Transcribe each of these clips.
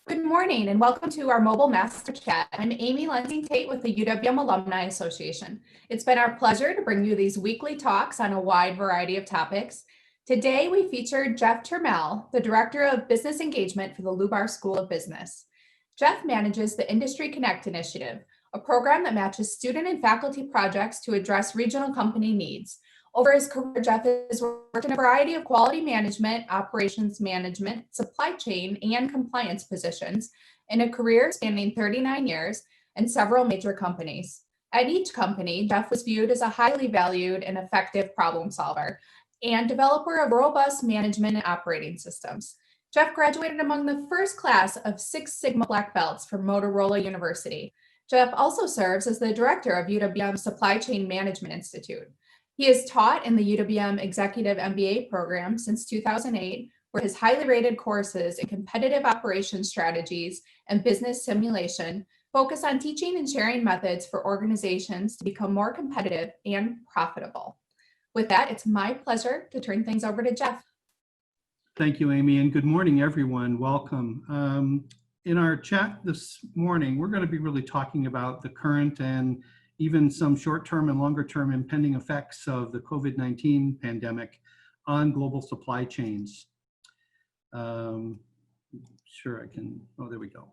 Good morning and welcome to our mobile master chat. I'm Amy Lansing-Tate with the UWM Alumni Association. It's been our pleasure to bring you these weekly talks on a wide variety of topics. Today we featured Jeff Turmel, the Director of Business Engagement for the Lubar School of Business. Jeff manages the Industry Connect initiative, a program that matches student and faculty projects to address regional company needs. Over his career, Jeff has worked in a variety of quality management, operations management, supply chain, and compliance positions in a career spanning 39 years and several major companies. At each company, Jeff was viewed as a highly valued and effective problem solver and developer of robust management and operating systems. Jeff graduated among the first class of Six Sigma Black Belts from Motorola University. Jeff also serves as the director of UWM Supply Chain Management Institute. He has taught in the UWM Executive MBA program since 2008, where his highly rated courses in competitive operations strategies and business simulation focus on teaching and sharing methods for organizations to become more competitive and profitable. With that, it's my pleasure to turn things over to Jeff. Thank you, Amy, and good morning, everyone. Welcome. In our chat this morning, we're going to be really talking about the current and even some short-term and longer-term impending effects of the COVID-19 pandemic on global supply chains. Sure, I can, oh, there we go.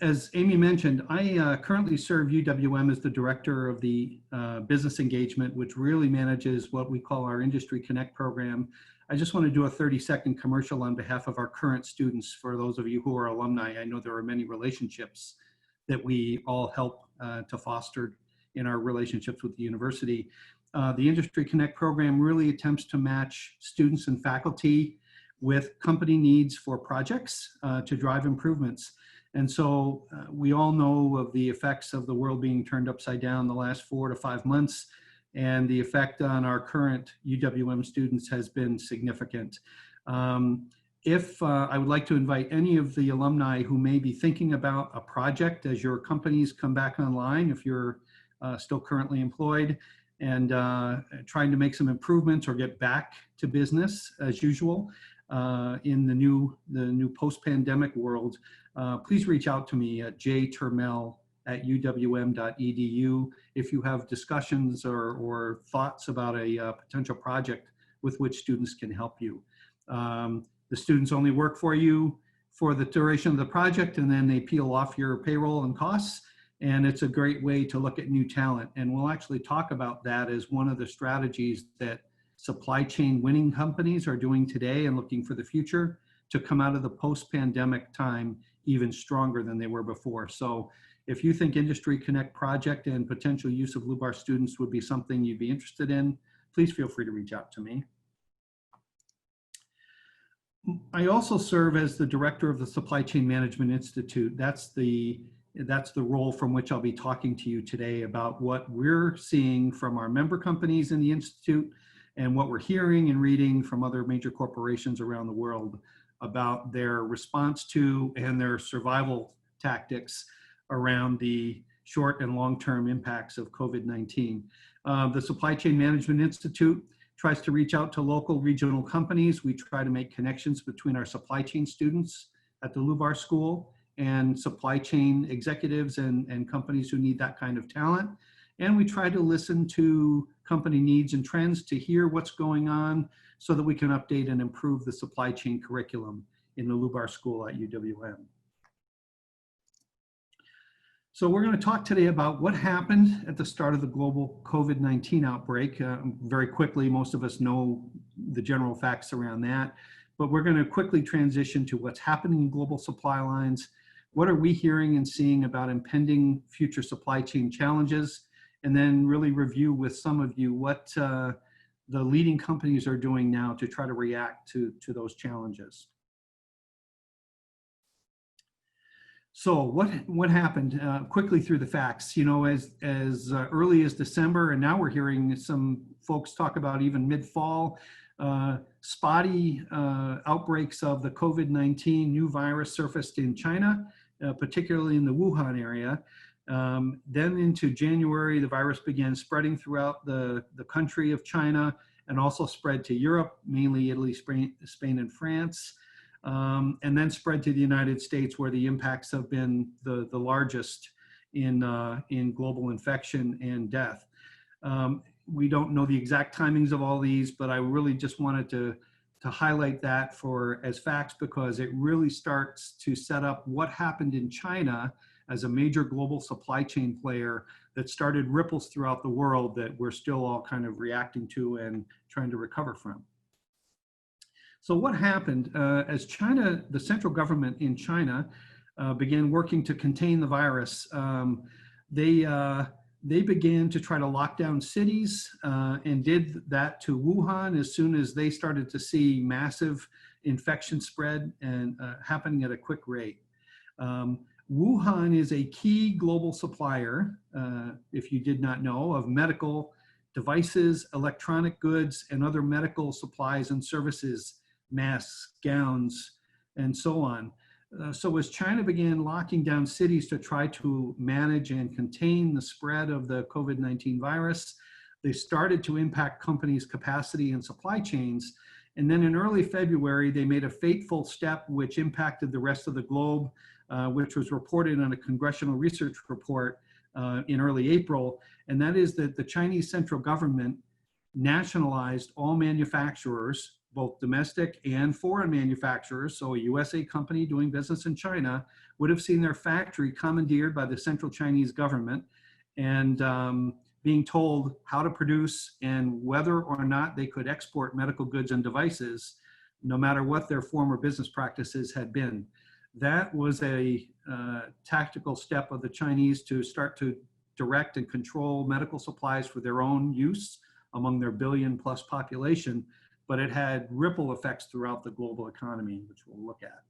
As Amy mentioned, I currently serve UWM as the director of the business engagement, which really manages what we call our Industry Connect program. I just want to do a 30-second commercial on behalf of our current students. For those of you who are alumni, I know there are many relationships that we all help to foster in our relationships with the university. The Industry Connect program really attempts to match students and faculty with company needs for projects to drive improvements. And so we all know of the effects of the world being turned upside down the last 4 to 5 months, and the effect on our current UWM students has been significant. I would like to invite any of the alumni who may be thinking about a project as your companies come back online, if you're still currently employed, and trying to make some improvements or get back to business as usual in the new post-pandemic world, please reach out to me at jturmel@uwm.edu if you have discussions or thoughts about a potential project with which students can help you. The students only work for you for the duration of the project, and then they peel off your payroll and costs. And it's a great way to look at new talent. And we'll actually talk about that as one of the strategies that supply chain winning companies are doing today and looking for the future to come out of the post-pandemic time even stronger than they were before. So if you think Industry Connect project and potential use of Lubar students would be something you'd be interested in, please feel free to reach out to me. I also serve as the director of the Supply Chain Management Institute. That's the role from which I'll be talking to you today about what we're seeing from our member companies in the Institute and what we're hearing and reading from other major corporations around the world about their response to and their survival tactics around the short and long-term impacts of COVID-19. The Supply Chain Management Institute tries to reach out to local regional companies. We try to make connections between our supply chain students at the Lubar School and supply chain executives and companies who need that kind of talent. And we try to listen to company needs and trends to hear what's going on so that we can update and improve the supply chain curriculum in the Lubar School at UWM. So we're going to talk today about what happened at the start of the global COVID-19 outbreak. Very quickly, most of us know the general facts around that, but we're going to quickly transition to what's happening in global supply lines. What are we hearing and seeing about impending future supply chain challenges? And then really review with some of you what the leading companies are doing now to try to react to those challenges. So what happened quickly through the facts, you know, as early as December, and now we're hearing some folks talk about even mid-fall, spotty outbreaks of the COVID-19 new virus surfaced in China, particularly in the Wuhan area. Then into January, the virus began spreading throughout the country of China and also spread to Europe, mainly Italy, Spain, and France. and then spread to the United States, where the impacts have been the largest in global infection and death. We don't know the exact timings of all these, but I really just wanted to highlight that as facts, because it really starts to set up what happened in China as a major global supply chain player that started ripples throughout the world that we're still all kind of reacting to and trying to recover from. So what happened as China, the central government in China, began working to contain the virus, they began to try to lock down cities and did that to Wuhan as soon as they started to see massive infection spread and happening at a quick rate. Wuhan is a key global supplier, if you did not know, of medical devices, electronic goods, and other medical supplies and services, masks, gowns, and so on. So as China began locking down cities to try to manage and contain the spread of the COVID-19 virus, they started to impact companies' capacity and supply chains. And then in early February, they made a fateful step which impacted the rest of the globe, which was reported on a congressional research report in early April. And that is that the Chinese central government nationalized all manufacturers, both domestic and foreign manufacturers. So a USA company doing business in China would have seen their factory commandeered by the central Chinese government and being told how to produce and whether or not they could export medical goods and devices, no matter what their former business practices had been. That was a tactical step of the Chinese to start to direct and control medical supplies for their own use among their billion-plus population, but it had ripple effects throughout the global economy, which we'll look at.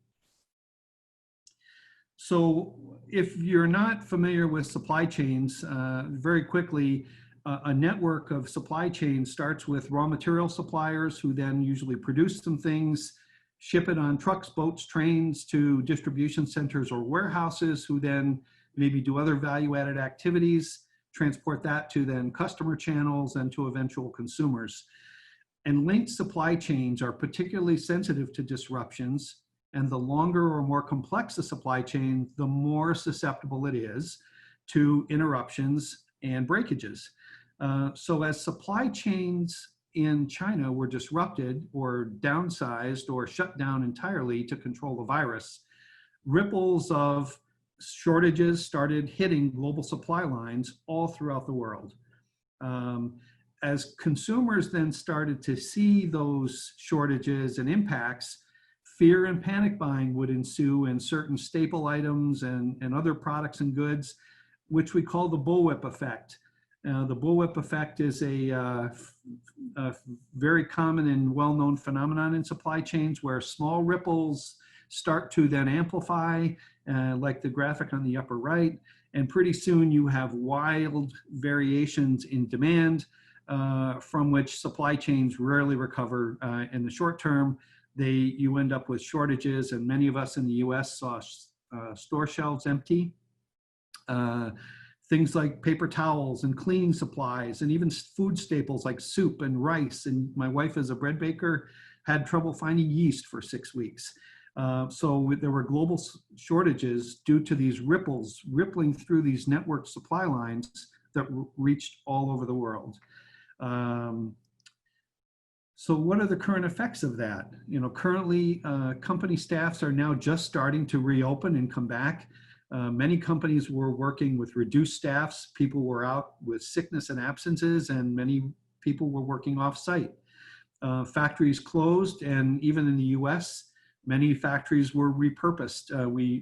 So if you're not familiar with supply chains, very quickly, a network of supply chains starts with raw material suppliers who then usually produce some things, ship it on trucks, boats, trains to distribution centers or warehouses, who then maybe do other value-added activities, transport that to then customer channels and to eventual consumers. And linked supply chains are particularly sensitive to disruptions, and the longer or more complex the supply chain, the more susceptible it is to interruptions and breakages. So as supply chains in China were disrupted or downsized or shut down entirely to control the virus, ripples of shortages started hitting global supply lines all throughout the world. As consumers then started to see those shortages and impacts, fear and panic buying would ensue in certain staple items and other products and goods, which we call the bullwhip effect. The bullwhip effect is a very common and well-known phenomenon in supply chains where small ripples start to then amplify, like the graphic on the upper right, and pretty soon you have wild variations in demand from which supply chains rarely recover in the short term. You end up with shortages, and many of us in the US saw store shelves empty. Things like paper towels and cleaning supplies and even food staples like soup and rice. And my wife, as a bread baker, had trouble finding yeast for 6 weeks. So there were global shortages due to these rippling through these network supply lines that reached all over the world. So what are the current effects of that? You know, currently company staffs are now just starting to reopen and come back. Many companies were working with reduced staffs. People were out with sickness and absences, and many people were working off-site. Factories closed, and even in the US, many factories were repurposed.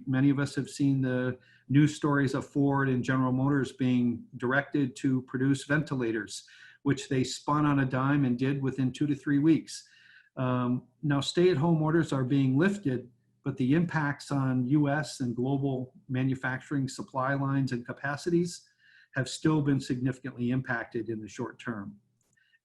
Many of us have seen the news stories of Ford and General Motors being directed to produce ventilators, which they spun on a dime and did within 2 to 3 weeks. Now stay-at-home orders are being lifted, but the impacts on US and global manufacturing supply lines and capacities have still been significantly impacted in the short term.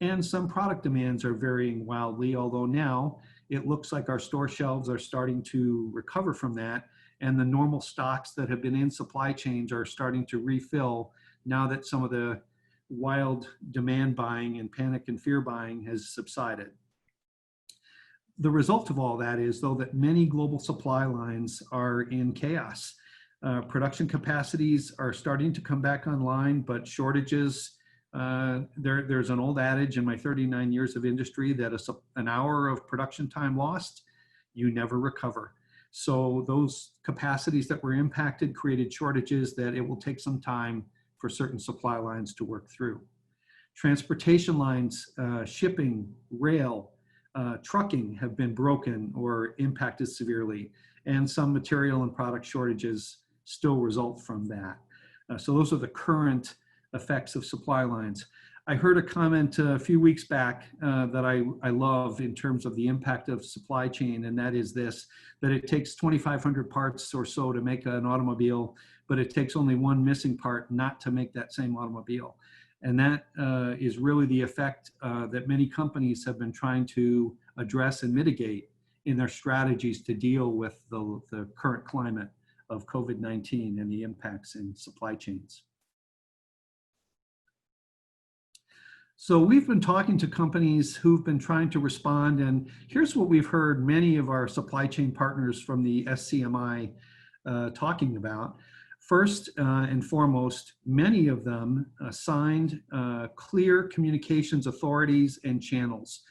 And some product demands are varying wildly, although now it looks like our store shelves are starting to recover from that, and the normal stocks that have been in supply chains are starting to refill now that some of the wild demand buying and panic and fear buying has subsided. The result of all that is, though, that many global supply lines are in chaos. Production capacities are starting to come back online, but shortages, there's an old adage in my 39 years of industry that an hour of production time lost, you never recover. So those capacities that were impacted created shortages that it will take some time for certain supply lines to work through. Transportation lines, shipping, rail, trucking have been broken or impacted severely, and some material and product shortages still result from that. So those are the current effects of supply lines. I heard a comment a few weeks back that I love in terms of the impact of supply chain, and that is this, that it takes 2,500 parts or so to make an automobile, but it takes only one missing part not to make that same automobile. And that is really the effect that many companies have been trying to address and mitigate in their strategies to deal with the current climate of COVID-19 and the impacts in supply chains. So we've been talking to companies who've been trying to respond, and here's what we've heard many of our supply chain partners from the SCMI talking about. First and foremost, many of them signed clear communications authorities and channels,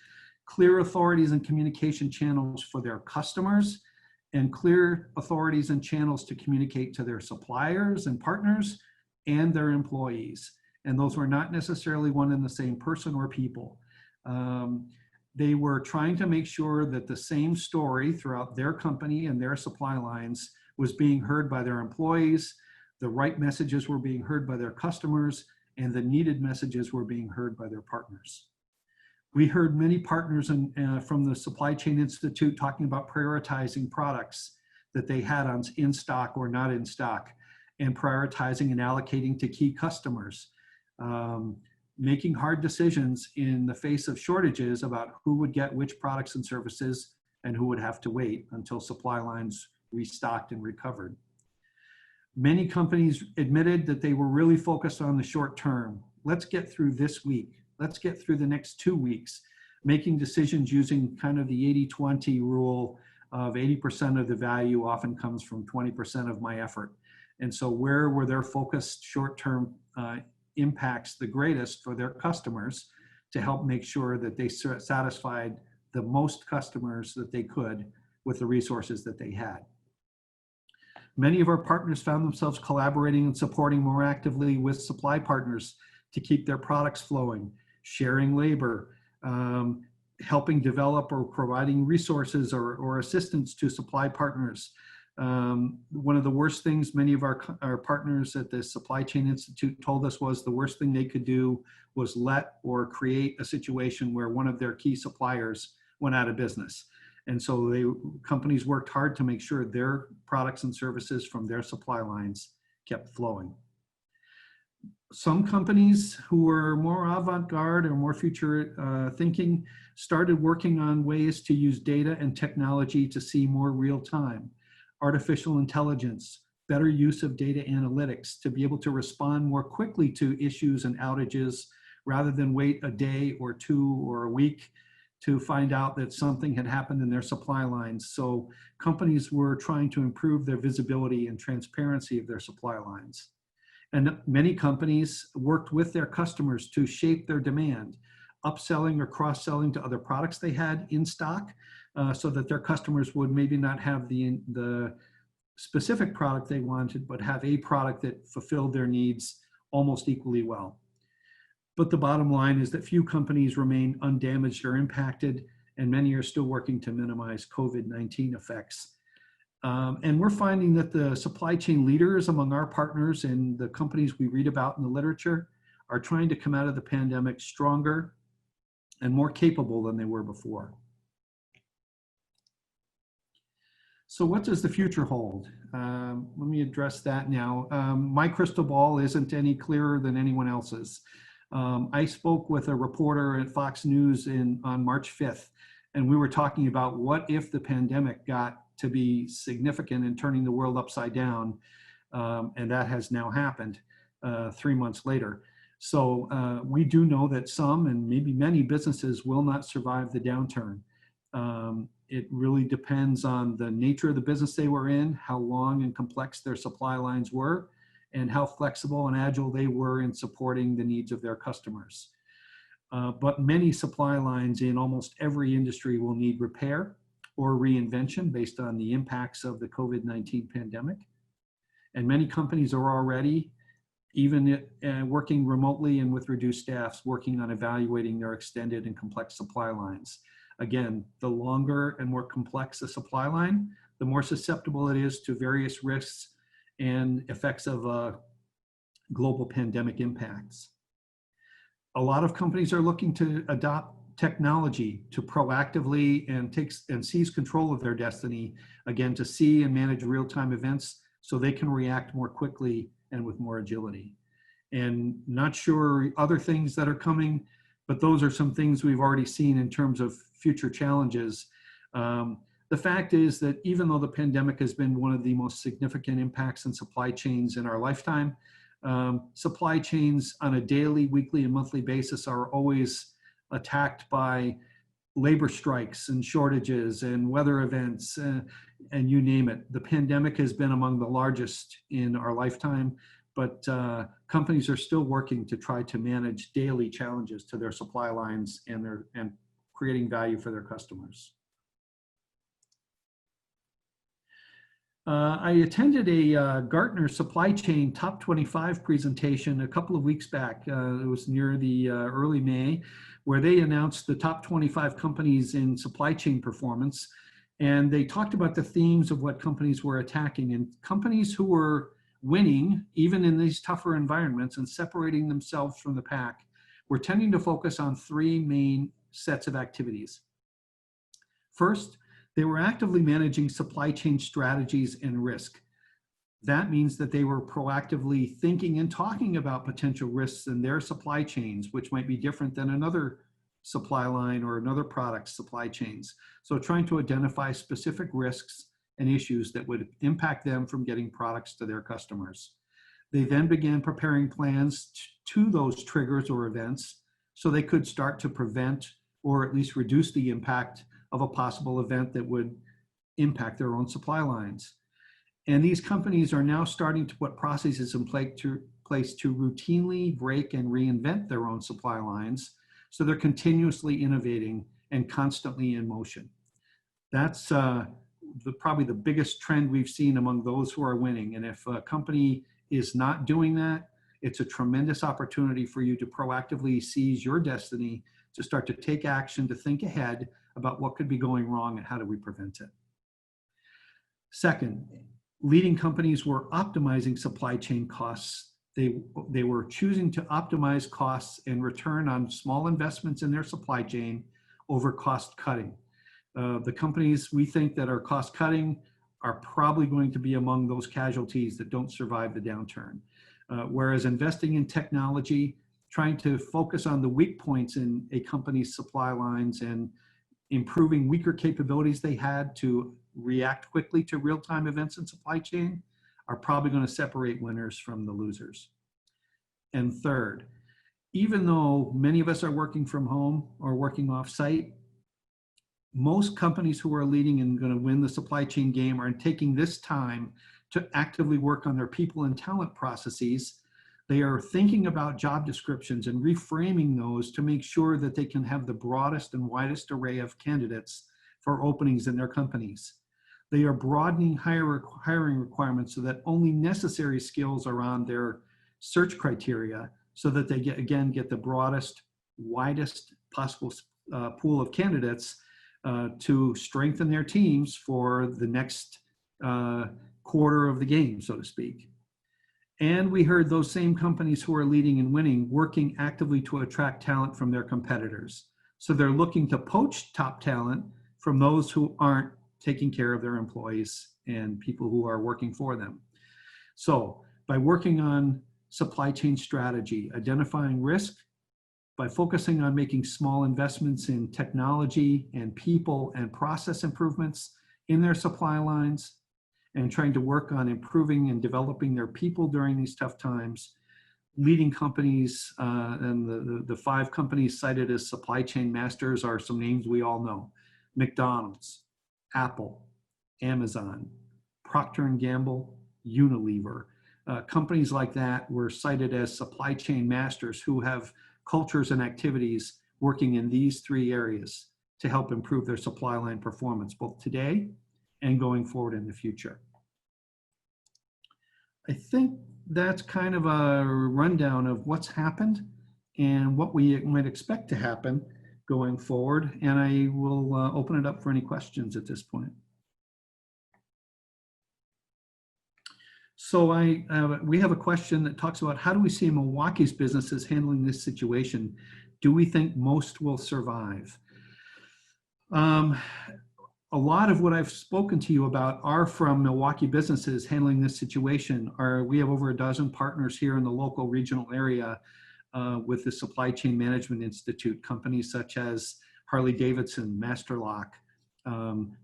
clear authorities and communication channels for their customers, and clear authorities and channels to communicate to their suppliers and partners and their employees. And those were not necessarily one and the same person or people. They were trying to make sure that the same story throughout their company and their supply lines was being heard by their employees, the right messages were being heard by their customers, and the needed messages were being heard by their partners. We heard many partners from the Supply Chain Institute talking about prioritizing products that they had in stock or not in stock, and prioritizing and allocating to key customers. Making hard decisions in the face of shortages about who would get which products and services and who would have to wait until supply lines restocked and recovered. Many companies admitted that they were really focused on the short term. Let's get through this week. Let's get through the next 2 weeks, making decisions using kind of the 80-20 rule of 80% of the value often comes from 20% of my effort. And so where were their focused short-term impacts the greatest for their customers to help make sure that they satisfied the most customers that they could with the resources that they had. Many of our partners found themselves collaborating and supporting more actively with supply partners to keep their products flowing, sharing labor, helping develop or providing resources or assistance to supply partners. One of the worst things many of our partners at the Supply Chain Institute told us was the worst thing they could do was let or create a situation where one of their key suppliers went out of business. And so companies worked hard to make sure their products and services from their supply lines kept flowing. Some companies who were more avant-garde or more future thinking started working on ways to use data and technology to see more real time. Artificial intelligence, better use of data analytics to be able to respond more quickly to issues and outages rather than wait a day or two or a week to find out that something had happened in their supply lines. So companies were trying to improve their visibility and transparency of their supply lines. And many companies worked with their customers to shape their demand, upselling or cross-selling to other products they had in stock, so that their customers would maybe not have the specific product they wanted, but have a product that fulfilled their needs almost equally well. But the bottom line is that few companies remain undamaged or impacted, and many are still working to minimize COVID-19 effects. And we're finding that the supply chain leaders among our partners and the companies we read about in the literature are trying to come out of the pandemic stronger and more capable than they were before. So what does the future hold? Let me address that now. My crystal ball isn't any clearer than anyone else's. I spoke with a reporter at Fox News on March 5th, and we were talking about what if the pandemic got to be significant in turning the world upside down, and that has now happened 3 months later. So we do know that some and maybe many businesses will not survive the downturn. It really depends on the nature of the business they were in, how long and complex their supply lines were, and how flexible and agile they were in supporting the needs of their customers. But many supply lines in almost every industry will need repair or reinvention based on the impacts of the COVID-19 pandemic. And many companies are already, even working remotely and with reduced staffs, working on evaluating their extended and complex supply lines. Again, the longer and more complex a supply line, the more susceptible it is to various risks and effects of global pandemic impacts. A lot of companies are looking to adopt technology to proactively and seize control of their destiny, again, to see and manage real-time events so they can react more quickly and with more agility. And not sure other things that are coming, but those are some things we've already seen in terms of future challenges. The fact is that even though the pandemic has been one of the most significant impacts in supply chains in our lifetime, supply chains on a daily, weekly, and monthly basis are always attacked by labor strikes and shortages and weather events, and you name it. The pandemic has been among the largest in our lifetime, but companies are still working to try to manage daily challenges to their supply lines and creating value for their customers. I attended a Gartner Supply Chain Top 25 presentation a couple of weeks back. It was near the early May, where they announced the top 25 companies in supply chain performance. And they talked about the themes of what companies were attacking, and companies who were winning, even in these tougher environments and separating themselves from the pack, were tending to focus on three main sets of activities. First, they were actively managing supply chain strategies and risk. That means that they were proactively thinking and talking about potential risks in their supply chains, which might be different than another supply line or another product's supply chains. So trying to identify specific risks and issues that would impact them from getting products to their customers. They then began preparing plans to those triggers or events so they could start to prevent or at least reduce the impact of a possible event that would impact their own supply lines. And these companies are now starting to put processes in place to routinely break and reinvent their own supply lines, so they're continuously innovating and constantly in motion. That's probably the biggest trend we've seen among those who are winning. And if a company is not doing that, it's a tremendous opportunity for you to proactively seize your destiny, to start to take action, to think ahead about what could be going wrong and how do we prevent it. Second, leading companies were optimizing supply chain costs. They were choosing to optimize costs and return on small investments in their supply chain over cost cutting. The companies we think that are cost cutting are probably going to be among those casualties that don't survive the downturn. Whereas investing in technology, trying to focus on the weak points in a company's supply lines and improving weaker capabilities they had to react quickly to real-time events in supply chain, are probably going to separate winners from the losers. And third, even though many of us are working from home or working off-site, most companies who are leading and going to win the supply chain game are taking this time to actively work on their people and talent processes. They are thinking about job descriptions and reframing those to make sure that they can have the broadest and widest array of candidates for openings in their companies. They are broadening hiring requirements so that only necessary skills are on their search criteria, so that they get the broadest, widest possible pool of candidates to strengthen their teams for the next quarter of the game, so to speak. And we heard those same companies who are leading and winning working actively to attract talent from their competitors. So they're looking to poach top talent from those who aren't taking care of their employees and people who are working for them. So by working on supply chain strategy, identifying risk, by focusing on making small investments in technology and people and process improvements in their supply lines, and trying to work on improving and developing their people during these tough times, leading companies, and the 5 companies cited as supply chain masters are some names we all know: McDonald's, Apple, Amazon, Procter & Gamble, Unilever. Companies like that were cited as supply chain masters who have cultures and activities working in these three areas to help improve their supply line performance, both today and going forward in the future. I think that's kind of a rundown of what's happened and what we might expect to happen going forward. And I will open it up for any questions at this point. So we have a question that talks about, how do we see Milwaukee's businesses handling this situation? Do we think most will survive? A lot of what I've spoken to you about are from Milwaukee businesses handling this situation. We have over a dozen partners here in the local regional area with the Supply Chain Management Institute, companies such as Harley-Davidson, Master Lock,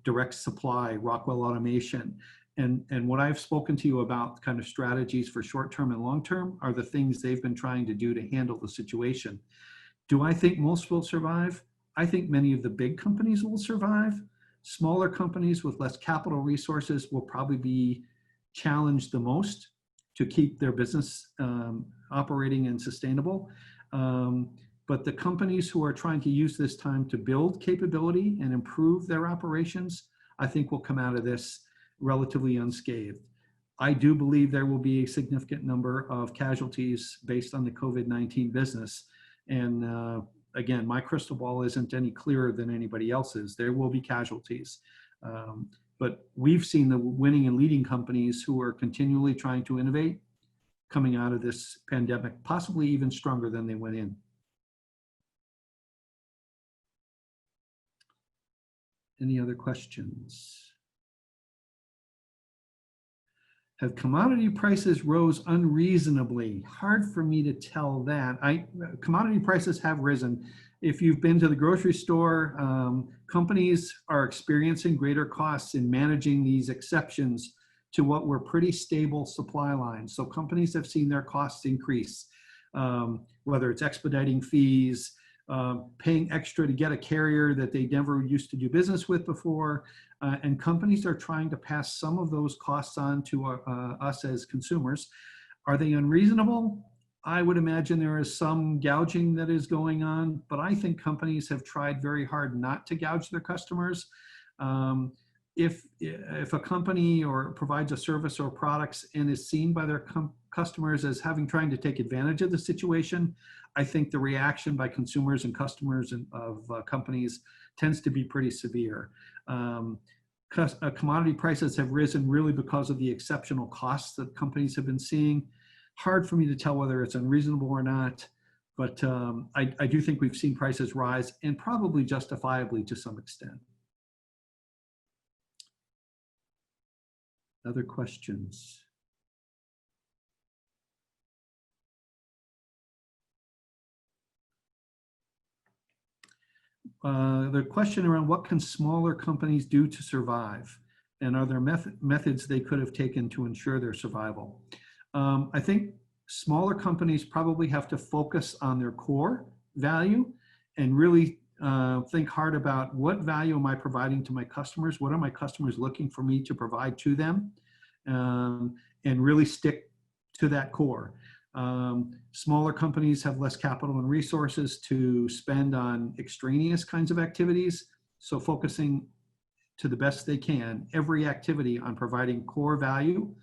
Direct Supply, Rockwell Automation. And what I've spoken to you about, kind of strategies for short-term and long-term, are the things they've been trying to do to handle the situation. Do I think most will survive? I think many of the big companies will survive. Smaller companies with less capital resources will probably be challenged the most to keep their business operating and sustainable. But the companies who are trying to use this time to build capability and improve their operations, I think will come out of this relatively unscathed. I do believe there will be a significant number of casualties based on the COVID-19 business. And again, my crystal ball isn't any clearer than anybody else's. There will be casualties. But we've seen the winning and leading companies who are continually trying to innovate coming out of this pandemic, possibly even stronger than they went in. Any other questions? Have commodity prices rose unreasonably? Hard for me to tell that. Commodity prices have risen. If you've been to the grocery store, companies are experiencing greater costs in managing these exceptions to what were pretty stable supply lines. So companies have seen their costs increase, whether it's expediting fees, paying extra to get a carrier that they never used to do business with before. And companies are trying to pass some of those costs on to us as consumers. Are they unreasonable? I would imagine there is some gouging that is going on, but I think companies have tried very hard not to gouge their customers. If a company or provides a service or products and is seen by their customers as trying to take advantage of the situation, I think the reaction by consumers and customers of companies tends to be pretty severe. Commodity prices have risen really because of the exceptional costs that companies have been seeing. Hard for me to tell whether it's unreasonable or not, but I do think we've seen prices rise, and probably justifiably to some extent. Other questions? The question around what can smaller companies do to survive, and are there methods they could have taken to ensure their survival? I think smaller companies probably have to focus on their core value and really think hard about what value am I providing to my customers? What are my customers looking for me to provide to them? And really stick to that core. Smaller companies have less capital and resources to spend on extraneous kinds of activities. So focusing to the best they can, every activity on providing core value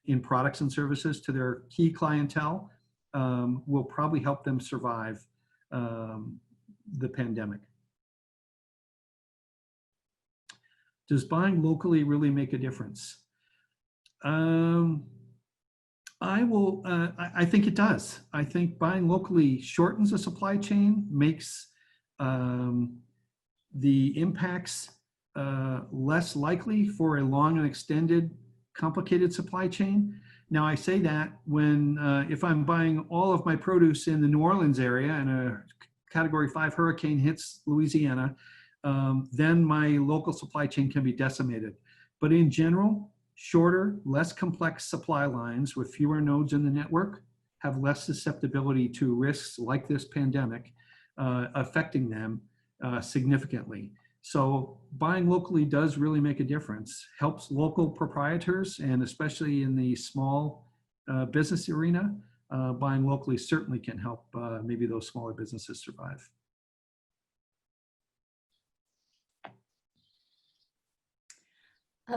in products and services to their key clientele will probably help them survive the pandemic. Does buying locally really make a difference? I think it does. I think buying locally shortens the supply chain, makes the impacts less likely for a long and extended, complicated supply chain. Now, I say that when, if I'm buying all of my produce in the New Orleans area and a Category 5 hurricane hits Louisiana, then my local supply chain can be decimated. But in general, shorter, less complex supply lines with fewer nodes in the network have less susceptibility to risks like this pandemic affecting them significantly. So buying locally does really make a difference, helps local proprietors, and especially in the small business arena, buying locally certainly can help maybe those smaller businesses survive.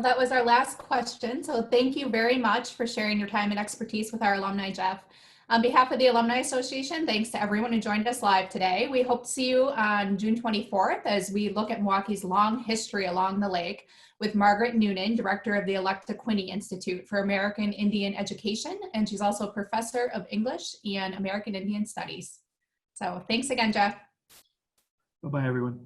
That was our last question. So thank you very much for sharing your time and expertise with our alumni, Jeff. On behalf of the Alumni Association, thanks to everyone who joined us live today. We hope to see you on June 24th as we look at Milwaukee's long history along the lake with Margaret Noonan, Director of the Electa Quinney Institute for American Indian Education, and she's also a Professor of English and American Indian Studies. So thanks again, Jeff. Bye-bye, everyone.